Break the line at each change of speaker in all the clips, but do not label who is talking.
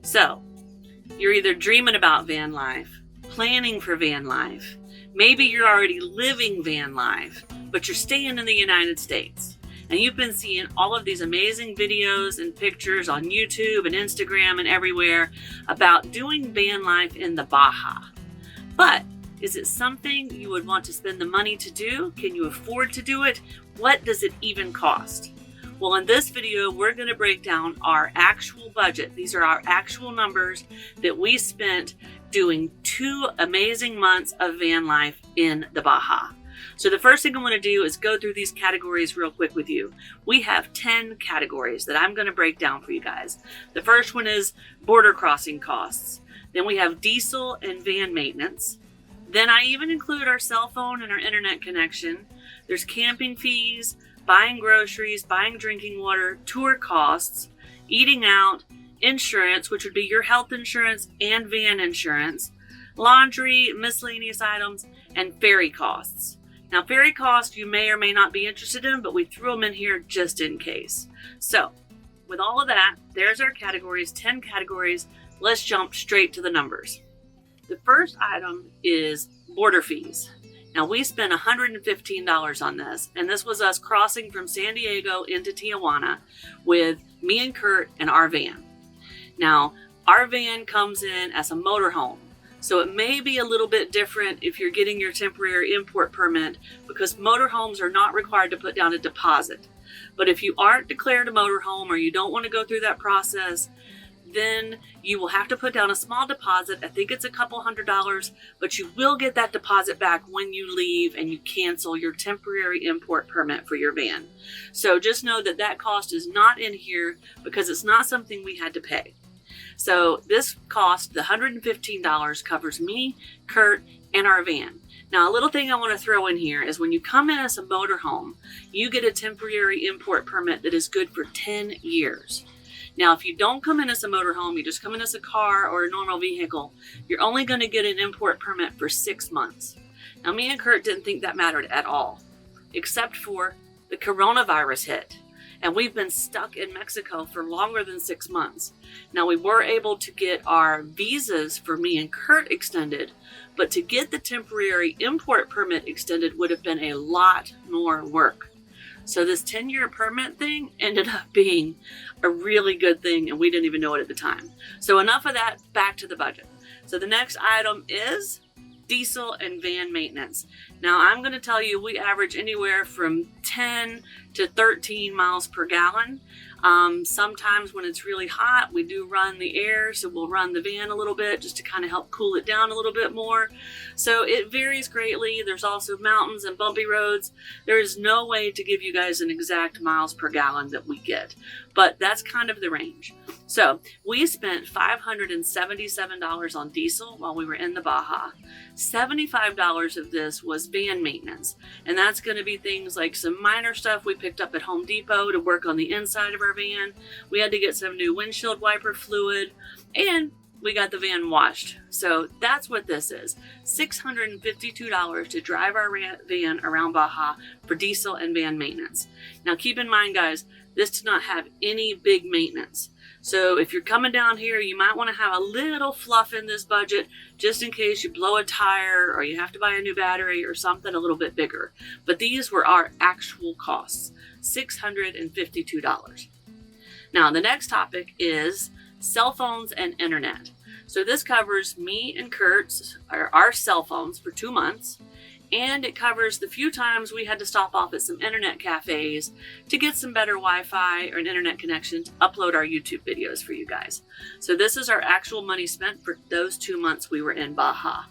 So, you're either dreaming about van life, planning for van life, maybe you're already living van life, but you're staying in the United States. And you've been seeing all of these amazing videos and pictures on YouTube and Instagram and everywhere about doing van life in the Baja. But is it something you would want to spend the money to do? Can you afford to do it? What does it even cost? Well, in this video, we're going to break down our actual budget. These are our actual numbers that we spent doing 2 amazing months of van life in the Baja. So the first thing I want to do is go through these categories real quick with you. We have 10 categories that I'm going to break down for you guys. The first one is border crossing costs. Then we have diesel and van maintenance. Then I even include our cell phone and our internet connection. There's camping fees, buying groceries, buying drinking water, tour costs, eating out, insurance, which would be your health insurance and van insurance, laundry, miscellaneous items, and ferry costs. Now, ferry costs you may or may not be interested in, but we threw them in here just in case. So, with all of that, there's our categories, 10 categories. Let's jump straight to the numbers. The first item is border fees. Now, we spent $115 on this, and this was us crossing from San Diego into Tijuana with me and Curt and our van. Now, our van comes in as a motorhome, so it may be a little bit different if you're getting your temporary import permit because motorhomes are not required to put down a deposit. But if you aren't declared a motorhome or you don't want to go through that process, then you will have to put down a small deposit. I think it's a couple $100, but you will get that deposit back when you leave and you cancel your temporary import permit for your van. So just know that that cost is not in here because it's not something we had to pay. So this cost, the $115, covers me, Curt, and our van. Now, a little thing I want to throw in here is when you come in as a motorhome, you get a temporary import permit that is good for 10 years. Now, if you don't come in as a motorhome, you just come in as a car or a normal vehicle, you're only going to get an import permit for 6 months. Now, me and Curt didn't think that mattered at all, except for the coronavirus hit. And we've been stuck in Mexico for longer than 6 months. Now, we were able to get our visas for me and Curt extended, but to get the temporary import permit extended would have been a lot more work. So this 10-year permit thing ended up being a really good thing, and we didn't even know it at the time. So enough of that, back to the budget. So the next item is diesel and van maintenance. Now, I'm going to tell you we average anywhere from 10 to 13 miles per gallon. Sometimes when it's really hot, we do run the air, so we'll run the van a little bit just to kind of help cool it down a little bit more. So it varies greatly. There's also mountains and bumpy roads. There is no way to give you guys an exact miles per gallon that we get, but that's kind of the range. So we spent $577 on diesel while we were in the Baja. $75 of this was van maintenance, and that's going to be things like some minor stuff we picked up at Home Depot to work on the inside of our van. We had to get some new windshield wiper fluid, and we got the van washed. So that's what this is. $652 to drive our van around Baja for diesel and van maintenance. Now keep in mind, guys, this does not have any big maintenance. So if you're coming down here, you might want to have a little fluff in this budget just in case you blow a tire or you have to buy a new battery or something a little bit bigger. But these were our actual costs, $652. Now, the next topic is cell phones and internet. So this covers me and Curt's, our cell phones for 2 months. And it covers the few times we had to stop off at some internet cafes to get some better Wi-Fi or an internet connection to upload our YouTube videos for you guys. So this is our actual money spent for those 2 months we were in Baja.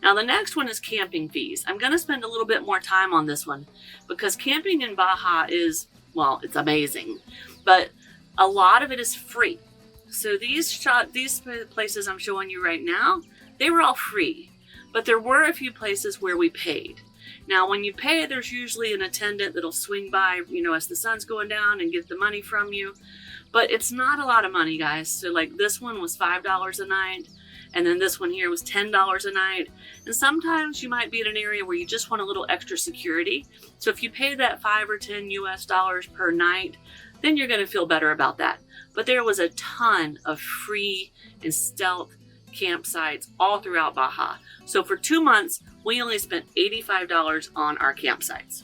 Now the next one is camping fees. I'm going to spend a little bit more time on this one because camping in Baja is, well, it's amazing, but a lot of it is free. So these places I'm showing you right now, they were all free. But there were a few places where we paid. Now, when you pay, there's usually an attendant that'll swing by, as the sun's going down and get the money from you. But it's not a lot of money, guys. So like this one was $5 a night. And then this one here was $10 a night. And sometimes you might be in an area where you just want a little extra security. So if you pay that $5 or $10 US per night, then you're going to feel better about that. But there was a ton of free and stealth campsites all throughout Baja. So for 2 months, we only spent $85 on our campsites.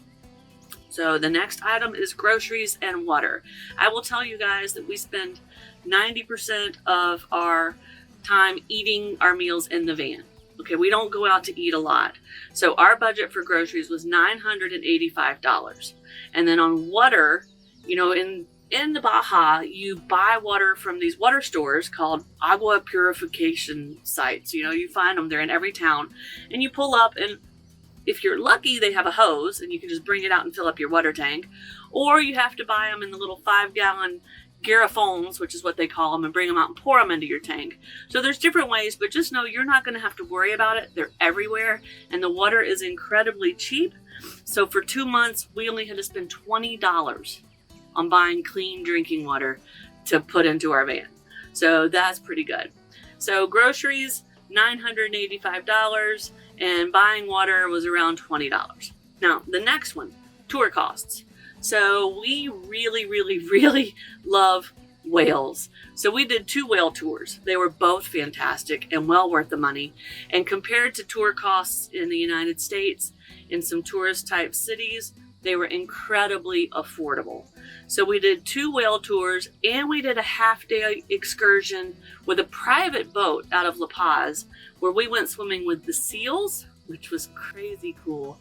So the next item is groceries and water. I will tell you guys that we spend 90% of our time eating our meals in the van. Okay, we don't go out to eat a lot. So our budget for groceries was $985. And then on water, in the Baja, you buy water from these water stores called agua purification sites. You find them, they're in every town. And you pull up, and if you're lucky, they have a hose and you can just bring it out and fill up your water tank. Or you have to buy them in the little 5-gallon garrafons, which is what they call them, and bring them out and pour them into your tank. So there's different ways, but just know you're not going to have to worry about it. They're everywhere, and the water is incredibly cheap. So for 2 months, we only had to spend $20 on buying clean drinking water to put into our van. So that's pretty good. So groceries, $985, and buying water was around $20. Now, the next one, tour costs. So we really, really, really love whales. So we did 2 whale tours. They were both fantastic and well worth the money. And compared to tour costs in the United States, in some tourist type cities, they were incredibly affordable. So we did 2 whale tours, and we did a half-day excursion with a private boat out of La Paz, where we went swimming with the seals, which was crazy cool,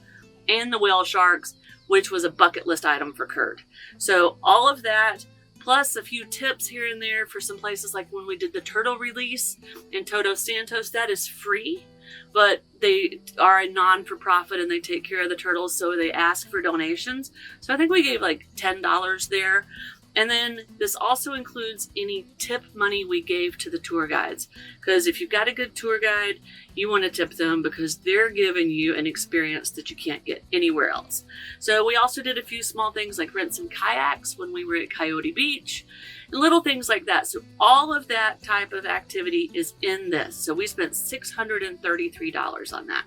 and the whale sharks, which was a bucket list item for Curt. So all of that, plus a few tips here and there for some places, like when we did the turtle release in Todos Santos, that is free, but they are a non-for-profit and they take care of the turtles, so they ask for donations. So I think we gave like $10 there. And then this also includes any tip money we gave to the tour guides. Because if you've got a good tour guide, you want to tip them because they're giving you an experience that you can't get anywhere else. So we also did a few small things like rent some kayaks when we were at Coyote Beach, and little things like that. So all of that type of activity is in this. So we spent $633 on that.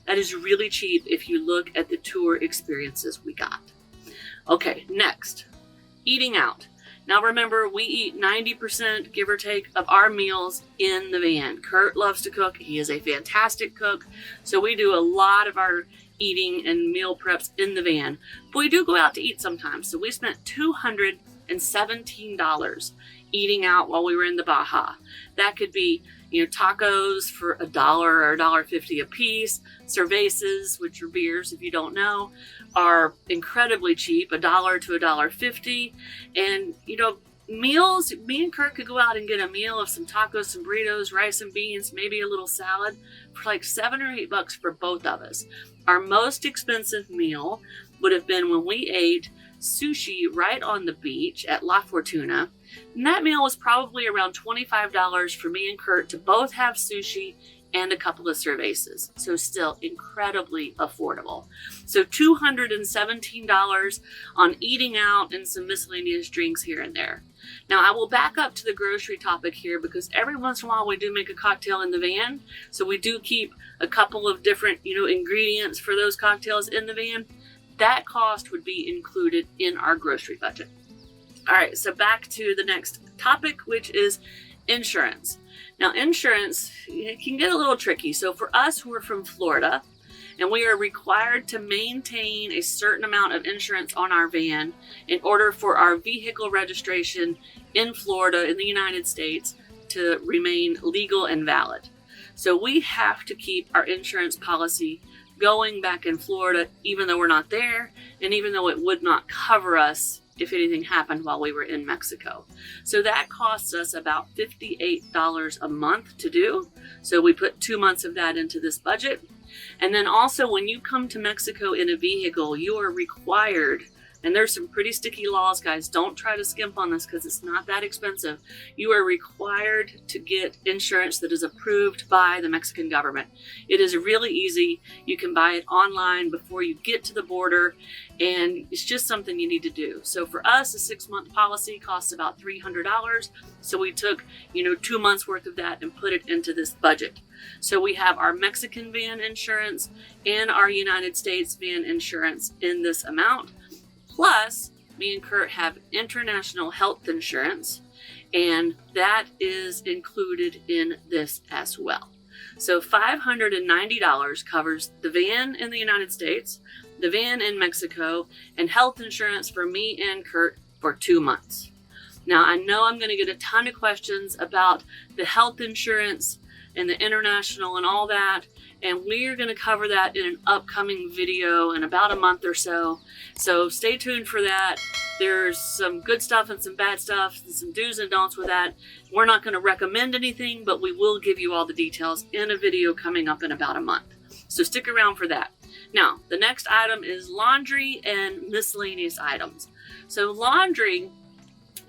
That is really cheap if you look at the tour experiences we got. Okay, next. Eating out. Now remember, we eat 90%, give or take, of our meals in the van. Curt loves to cook. He is a fantastic cook. So we do a lot of our eating and meal preps in the van. But we do go out to eat sometimes. So we spent $217 eating out while we were in the Baja. That could be, tacos for $1 or $1.50 a piece. Cervezas, which are beers if you don't know, are incredibly cheap, $1 to $1.50. And, meals, me and Curt could go out and get a meal of some tacos, some burritos, rice and beans, maybe a little salad for like $7 or $8 for both of us. Our most expensive meal would have been when we ate sushi right on the beach at La Fortuna. And that meal was probably around $25 for me and Curt to both have sushi and a couple of cervezas. So still incredibly affordable. So $217 on eating out and some miscellaneous drinks here and there. Now I will back up to the grocery topic here because every once in a while we do make a cocktail in the van. So we do keep a couple of different, ingredients for those cocktails in the van. That cost would be included in our grocery budget. All right, so back to the next topic, which is insurance. Now, insurance can get a little tricky. So for us who are from Florida, and we are required to maintain a certain amount of insurance on our van in order for our vehicle registration in Florida, in the United States, to remain legal and valid. So we have to keep our insurance policy going back in Florida, even though we're not there, and even though it would not cover us if anything happened while we were in Mexico. So that costs us about $58 a month to do. So we put 2 months of that into this budget. And then also when you come to Mexico in a vehicle, you are required, and there's some pretty sticky laws, guys. Don't try to skimp on this because it's not that expensive. You are required to get insurance that is approved by the Mexican government. It is really easy. You can buy it online before you get to the border, and it's just something you need to do. So for us, a 6-month policy costs about $300. So we took, 2 months worth of that and put it into this budget. So we have our Mexican van insurance and our United States van insurance in this amount. Plus, me and Curt have international health insurance, and that is included in this as well. So $590 covers the van in the United States, the van in Mexico, and health insurance for me and Curt for 2 months. Now, I know I'm going to get a ton of questions about the health insurance and the international and all that, and we are going to cover that in an upcoming video in about a month or so. So stay tuned for that. There's some good stuff and some bad stuff and some do's and don'ts with that. We're not going to recommend anything, but we will give you all the details in a video coming up in about a month. So stick around for that. Now, the next item is laundry and miscellaneous items. So laundry,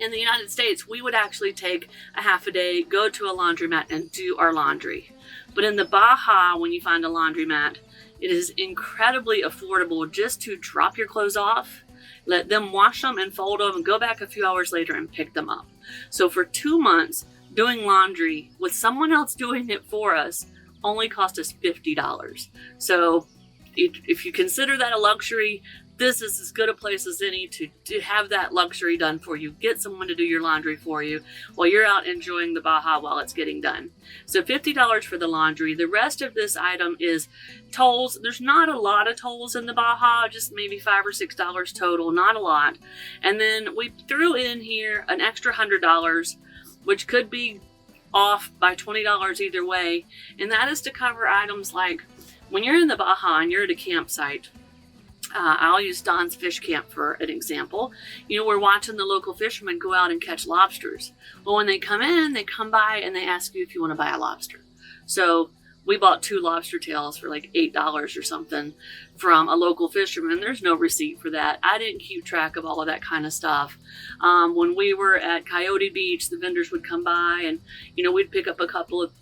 in the United States, we would actually take a half a day, go to a laundromat and do our laundry. But in the Baja, when you find a laundromat, it is incredibly affordable just to drop your clothes off, let them wash them and fold them, and go back a few hours later and pick them up. So for 2 months, doing laundry with someone else doing it for us only cost us $50. So if you consider that a luxury, this is as good a place as any to have that luxury done for you. Get someone to do your laundry for you while you're out enjoying the Baja while it's getting done. So $50 for the laundry. The rest of this item is tolls. There's not a lot of tolls in the Baja, just maybe $5 or $6 total, not a lot. And then we threw in here an extra $100, which could be off by $20 either way. And that is to cover items like when you're in the Baja and you're at a campsite. I'll use Don's Fish Camp for an example. You know, we're watching the local fishermen go out and catch lobsters. Well, when they come in, they come by and they ask you if you want to buy a lobster. So we bought 2 lobster tails for like $8 or something from a local fisherman. There's no receipt for that. I didn't keep track of all of that kind of stuff. When we were at Coyote Beach, the vendors would come by and, you know, we'd pick up a couple of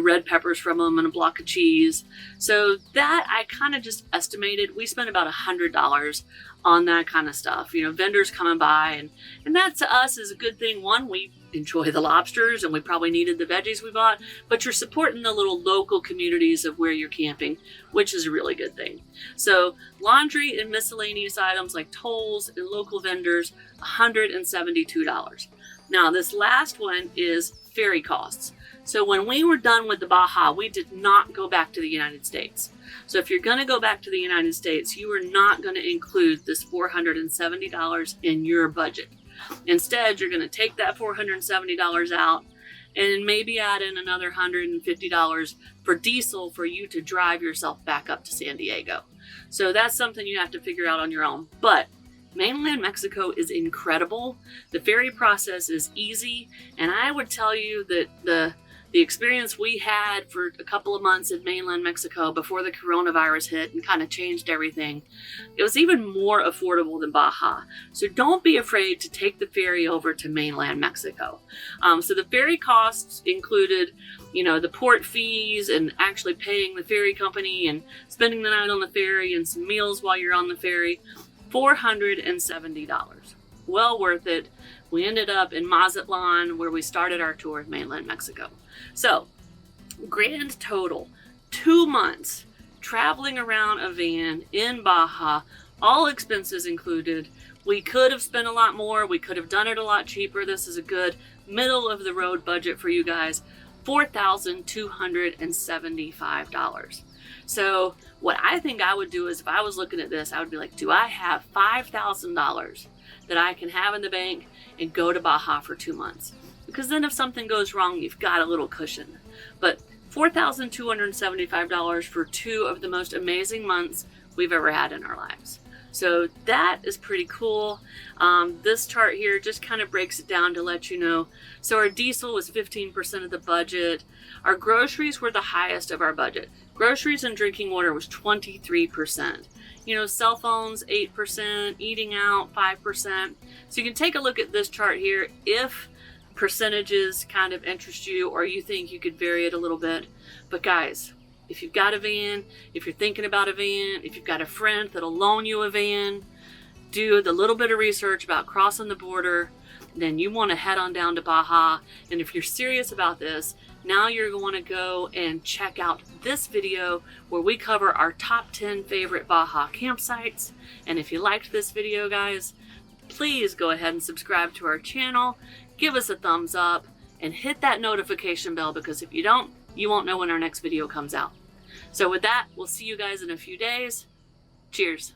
red peppers from them and a block of cheese. So that I kind of just estimated. We spent about $100 on that kind of stuff. You know, vendors coming by, and that to us is a good thing. One, we enjoy the lobsters and we probably needed the veggies we bought, but you're supporting the little local communities of where you're camping, which is a really good thing. So laundry and miscellaneous items like tolls and local vendors, $172. Now this last one is ferry costs. So when we were done with the Baja, we did not go back to the United States. So if you're going to go back to the United States, you are not going to include this $470 in your budget. Instead, you're going to take that $470 out and maybe add in another $150 for diesel for you to drive yourself back up to San Diego. So that's something you have to figure out on your own. But mainland Mexico is incredible. The ferry process is easy. And I would tell you that the experience we had for a couple of months in mainland Mexico before the coronavirus hit and kind of changed everything, it was even more affordable than Baja. So don't be afraid to take the ferry over to mainland Mexico. So the ferry costs included, you know, the port fees and actually paying the ferry company and spending the night on the ferry and some meals while you're on the ferry, $470. Well worth it. We ended up in Mazatlan, where we started our tour of mainland Mexico. So, grand total, 2 months traveling around a van in Baja, all expenses included. We could have spent a lot more. We could have done it a lot cheaper. This is a good middle of the road budget for you guys. $4,275. So what I think I would do is, if I was looking at this, I would be like, do I have $5,000 that I can have in the bank and go to Baja for 2 months? Because then if something goes wrong, you've got a little cushion. But $4,275 for 2 of the most amazing months we've ever had in our lives. So that is pretty cool. This chart here just kind of breaks it down to let you know. So our diesel was 15% of the budget. Our groceries were the highest of our budget. Groceries and drinking water was 23%. You know, cell phones, 8%, eating out, 5%. So you can take a look at this chart here if percentages kind of interest you or you think you could vary it a little bit. But guys, if you've got a van, if you're thinking about a van, if you've got a friend that'll loan you a van, do the little bit of research about crossing the border, then you want to head on down to Baja. And if you're serious about this, now you're going to go and check out this video where we cover our top 10 favorite Baja campsites. And if you liked this video, guys, please go ahead and subscribe to our channel, give us a thumbs up, and hit that notification bell, because if you don't, you won't know when our next video comes out. So with that, we'll see you guys in a few days. Cheers.